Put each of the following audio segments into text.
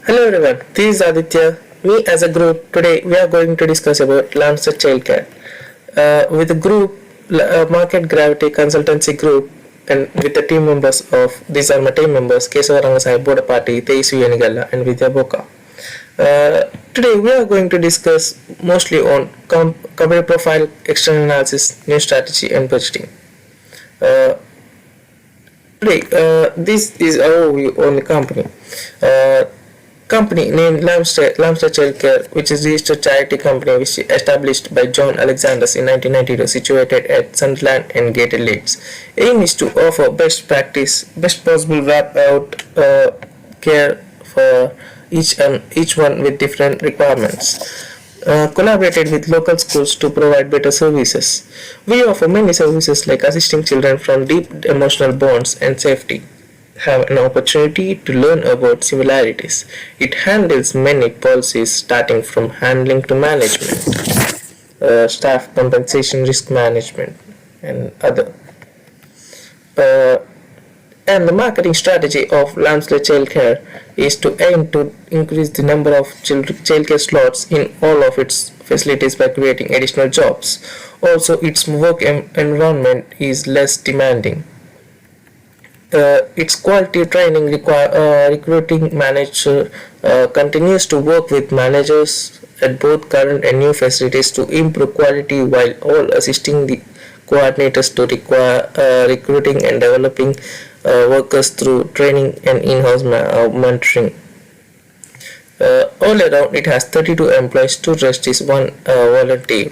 Hello everyone, this is Aditya. Me as a group, today we are going to discuss about Lamster Childcare. With the group, Market Gravity Consultancy Group, and with the team members of, these are my team members, Kesava Rangasai Bodapati, Teisu Yanigala, and Vidya Boka. Today we are going to discuss mostly on company profile, external analysis, new strategy, and budgeting. Uh, this is our view on the company. Uh, Company named Lamster Childcare, which is a registered charity company which is established by John Alexanders in 1992, situated at Sunderland and Gated Leeds. Aim is to offer best possible wrap out care for each one with different requirements. Collaborated with local schools to provide better services. We offer many services like assisting children from deep emotional bonds and safety have an opportunity to learn about similarities. It handles many policies starting from handling to management, staff compensation, risk management, and other. Uh, and the marketing strategy of Lamsley Childcare is to aim to increase the number of childcare slots in all of its facilities by creating additional jobs. Also, its work environment is less demanding. Its quality training recruiting manager continues to work with managers at both current and new facilities to improve quality while all assisting the coordinators to require recruiting and developing workers through training and in-house mentoring. All around, it has 32 employees, two rest is one volunteer.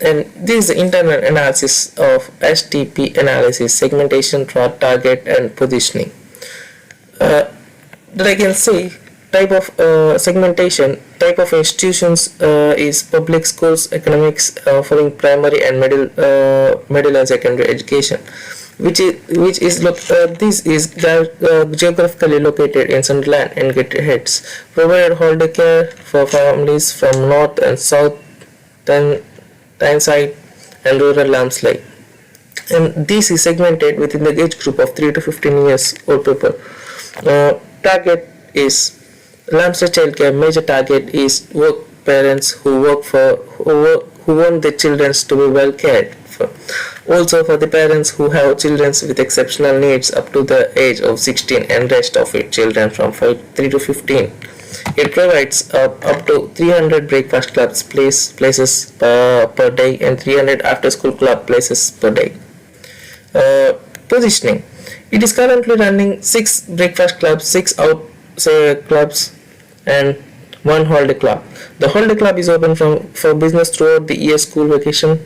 And this is the internal analysis of STP analysis, segmentation, target, and positioning. Uh, that I can say type of segmentation, type of institutions is public schools, economics offering primary and middle and secondary education, this is geographically located in Sunderland and Gateshead. Provided holiday care for families from north and south, then Tyneside and rural Lamsley. And this is segmented within the age group of 3 to 15 years old people. Target is Lamster Childcare. Major target is work parents who want their children to be well cared for. Also for the parents who have children with exceptional needs up to the age of 16 and rest of its children from 3 to 15. It provides up to 300 breakfast clubs places per day and 300 after school club places per day. Uh, Positioning. It is currently running 6 breakfast clubs, 6 out clubs, and 1 holiday club. The holiday club is open for business throughout the year school vacation.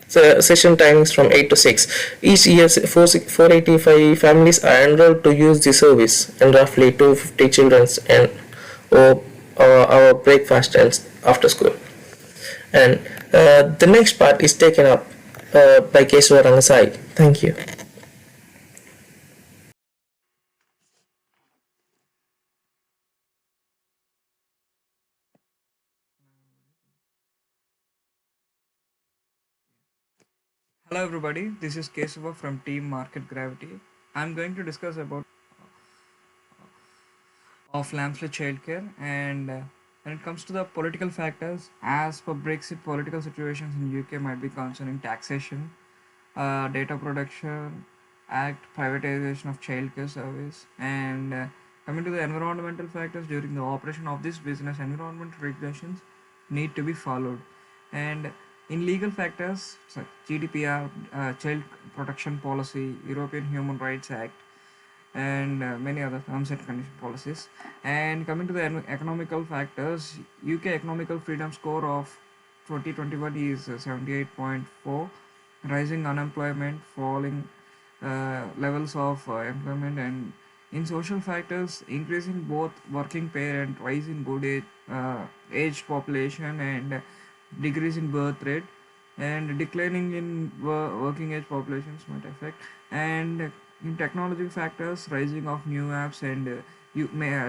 Session timings from 8 to 6. Each year, 485 families are enrolled to use the service, and roughly 250 children and our breakfast and after school. And the next part is taken up by Kesava Rangasai. Thank you. Hello everybody, this is Kesava from Team Market Gravity. I'm going to discuss about of Lamsley childcare and when it comes to the political factors, as per Brexit, political situations in UK might be concerning taxation, data protection act, privatization of childcare service, and coming to the environmental factors during the operation of this business, environmental regulations need to be followed. And in legal factors, so GDPR, Child Protection Policy, European Human Rights Act, and many other terms and condition policies. And coming to the economical factors, UK economical freedom score of 2021 is 78.4, rising unemployment, falling levels of employment, and in social factors, increasing both working parent, rise in good aged population, and decrease in birth rate, and declining in working age populations might affect. And in technology factors, rising of new apps, and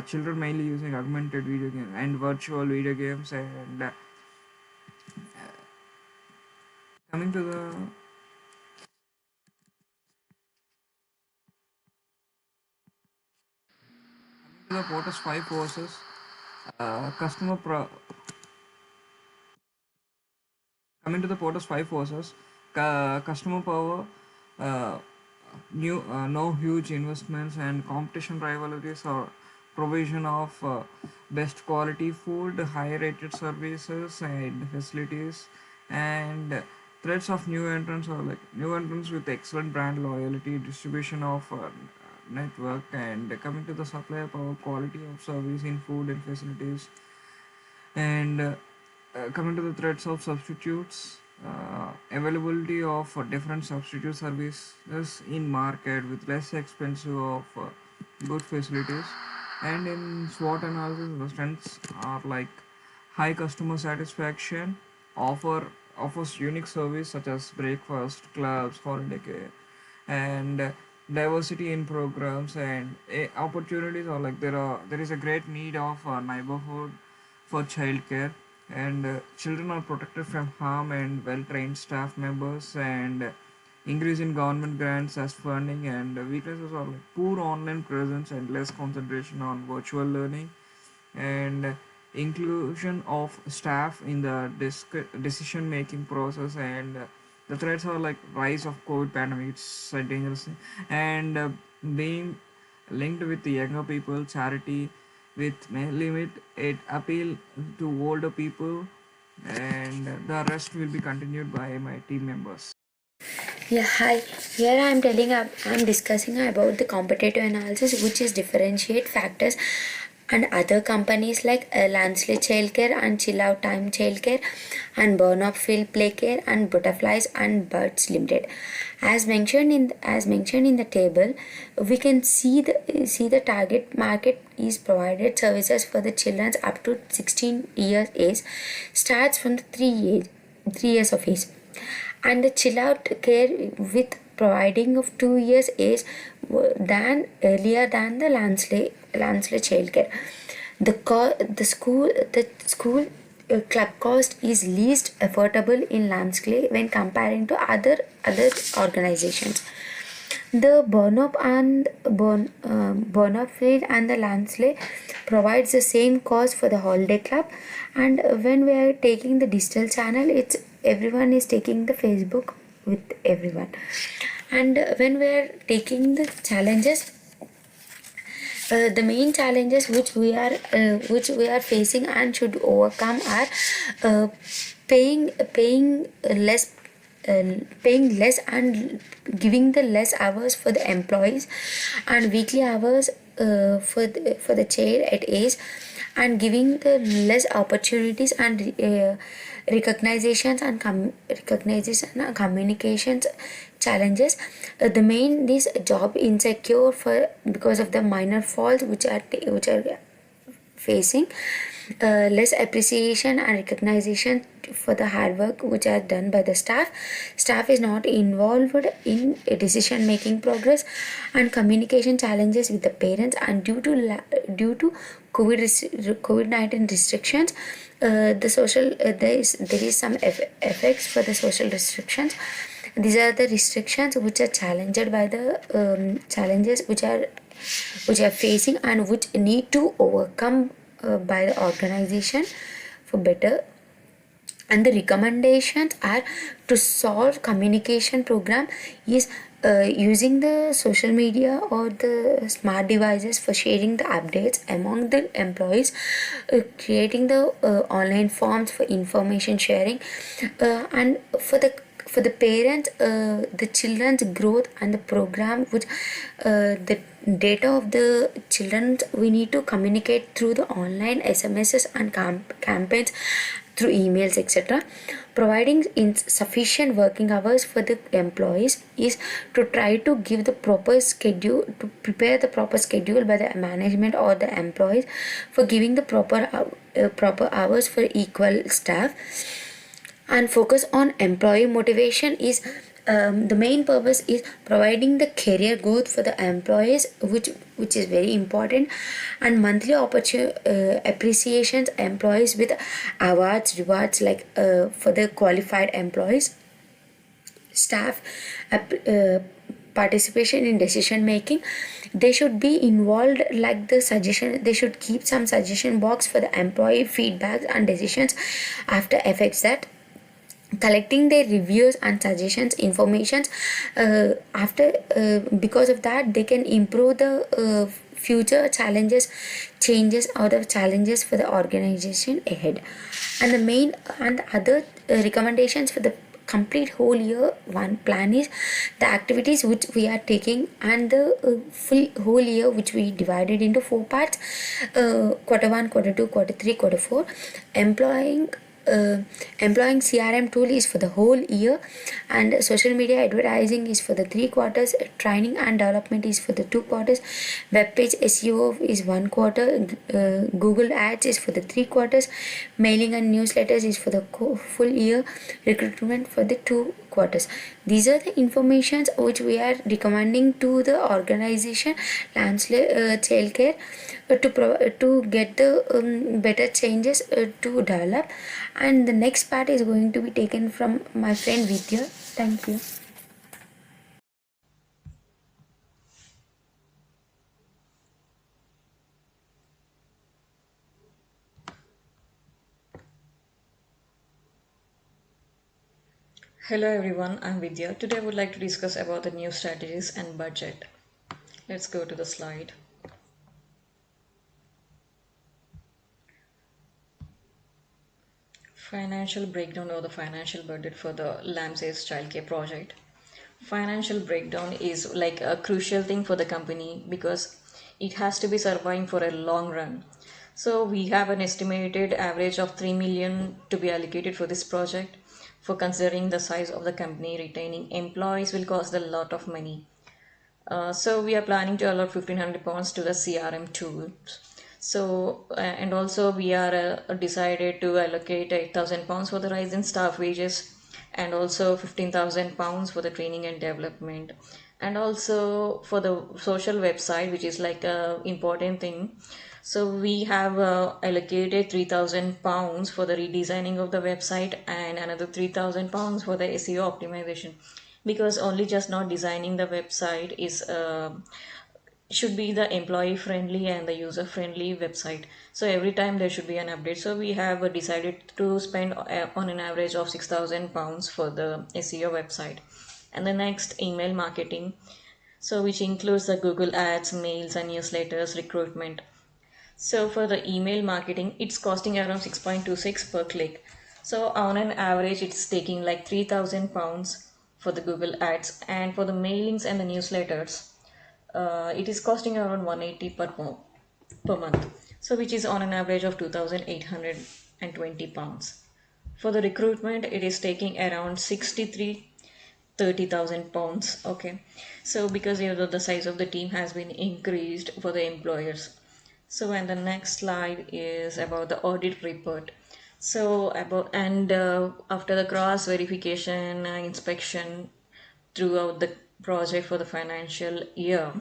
children mainly using augmented video games and virtual video games, and coming to the the Porter's five forces, customer coming to the Porter's five forces, customer power, uh, new no huge investments and competition rivalries or provision of best quality food, high rated services and facilities, and threats of new entrants or like new entrants with excellent brand loyalty, distribution of network, and coming to the supply power, quality of service in food and facilities, and coming to the threats of substitutes, availability of different substitute services in market with less expensive of good facilities. And in SWOT analysis, the strengths are like high customer satisfaction, offers unique service such as breakfast clubs, holiday care, and diversity in programs and opportunities, or like there is a great need of neighborhood for childcare, and children are protected from harm and well-trained staff members, and increase in government grants as funding, and weaknesses are like poor online presence and less concentration on virtual learning, and inclusion of staff in the decision making process, and the threats are like rise of COVID pandemic, it's a dangerous thing, and being linked with the younger people, charity with may limit it appeal to older people, and the rest will be continued by my team members. Yeah, hi. Here I'm discussing about the competitive analysis, which is differentiate factors and other companies like Lansley Childcare and Chill Out Time Childcare and Burnop Field Playcare and Butterflies and Birds Limited. As mentioned in the table, we can see the target market is provided services for the children up to 16 years age starts from the 3 years of age, and the chill out care with providing of 2 years age than earlier than the Lansley child care. The school club cost is least affordable in Lansley when comparing to other organizations. The Burnop Field and the Lansley provides the same cost for the holiday club, and when we are taking the digital channel, it's everyone is taking the Facebook with everyone. And when we are taking the challenges, the main challenges which we are facing and should overcome are paying less and giving the less hours for the employees and weekly hours for the child at age, and giving the less opportunities and recognition and communications challenges. The main this job insecure for because of the minor faults which are facing, less appreciation and recognition for the hard work which are done by the staff is not involved in decision making progress, and communication challenges with the parents, and due to COVID-19 restrictions, the social there is some effects for the social restrictions. These are the restrictions which are challenged by the challenges which are facing and which need to overcome by the organization for better. And the recommendations are to solve communication program is using the social media or the smart devices for sharing the updates among the employees, creating the online forms for information sharing, and for the parents, the children's growth and the program which the data of the children we need to communicate through the online SMSs and campaigns through emails, etc. Providing insufficient working hours for the employees is to try to give the proper schedule, to prepare the proper schedule by the management or the employees for giving the proper hours for equal staff, and focus on employee motivation is the main purpose is providing the career growth for the employees, which is very important, and monthly appreciations employees with rewards like for the qualified employees, staff participation in decision making. They should be involved, like the suggestion, they should keep some suggestion box for the employee feedbacks and decisions after effects, that collecting their reviews and suggestions informations after because of that they can improve the future challenges, changes, or the challenges for the organization ahead. And the main and other recommendations for the complete whole year one plan is the activities which we are taking, and the full whole year which we divided into four parts: quarter one, quarter two, quarter three, quarter four. employing uh, Employing CRM tool is for the whole year, and social media advertising is for the 3 quarters, training and development is for the 2 quarters, web page SEO is 1 quarter, Google ads is for the 3 quarters, mailing and newsletters is for the full year, recruitment for the 2 quarters. These are the informations which we are recommending to the organization childcare to get the better changes to develop. And the next part is going to be taken from my friend Vidya. Thank you. Hello everyone, I'm Vidya. Today I would like to discuss about the new strategies and budget. Let's go to the slide. Financial breakdown of the financial budget for the LAMSA's childcare project. Financial breakdown is like a crucial thing for the company because it has to be surviving for a long run. So we have an estimated average of 3 million to be allocated for this project. For considering the size of the company, retaining employees will cost a lot of money. So we are planning to allot 1500 pounds to the CRM tools. So and also we are decided to allocate 8,000 pounds for the rise in staff wages, and also 15,000 pounds for the training and development, and also for the social website, which is like a important thing. So we have allocated 3,000 pounds for the redesigning of the website, and another 3,000 pounds for the SEO optimization, because only just not designing the website is should be the employee friendly and the user friendly website. So every time there should be an update. So we have decided to spend on an average of 6,000 pounds for the SEO website. And the next, email marketing, so which includes the Google ads, mails and newsletters, recruitment. So for the email marketing, it's costing around 6.26 per click. So on an average, it's taking like 3,000 pounds for the Google ads, and for the mailings and the newsletters, it is costing around 180 per month. So which is on an average of 2,820 pounds. For the recruitment, it is taking around 30,000 pounds. Okay, so because the size of the team has been increased for the employers. So and the next slide is about the audit report. So about and after the cross verification inspection throughout the project for the financial year,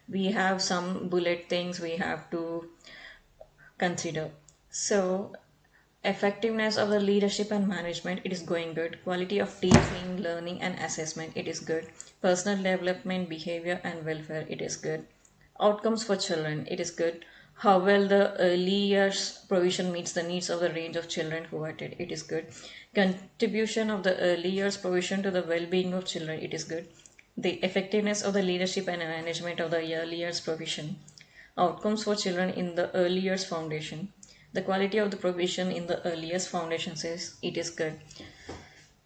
we have some bullet things we have to consider. So effectiveness of the leadership and management, it is going good. Quality of teaching, learning and assessment, it is good. Personal development, behavior and welfare, it is good. Outcomes for children, it is good. How well the early years provision meets the needs of the range of children who attend, it is good. Contribution of the early years provision to the well-being of children, it is good. The effectiveness of the leadership and management of the early years provision. Outcomes for children in the early years foundation. The quality of the provision in the earliest foundation says it is good.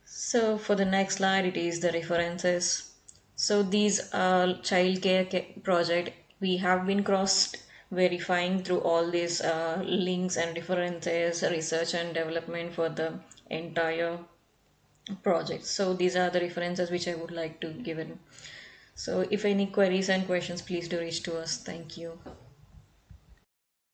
So for the next slide, it is the references. So these are child care project. We have been cross verifying through all these links and references, research and development for the entire project. So these are the references which I would like to give in. So if any queries and questions, please do reach to us. Thank you.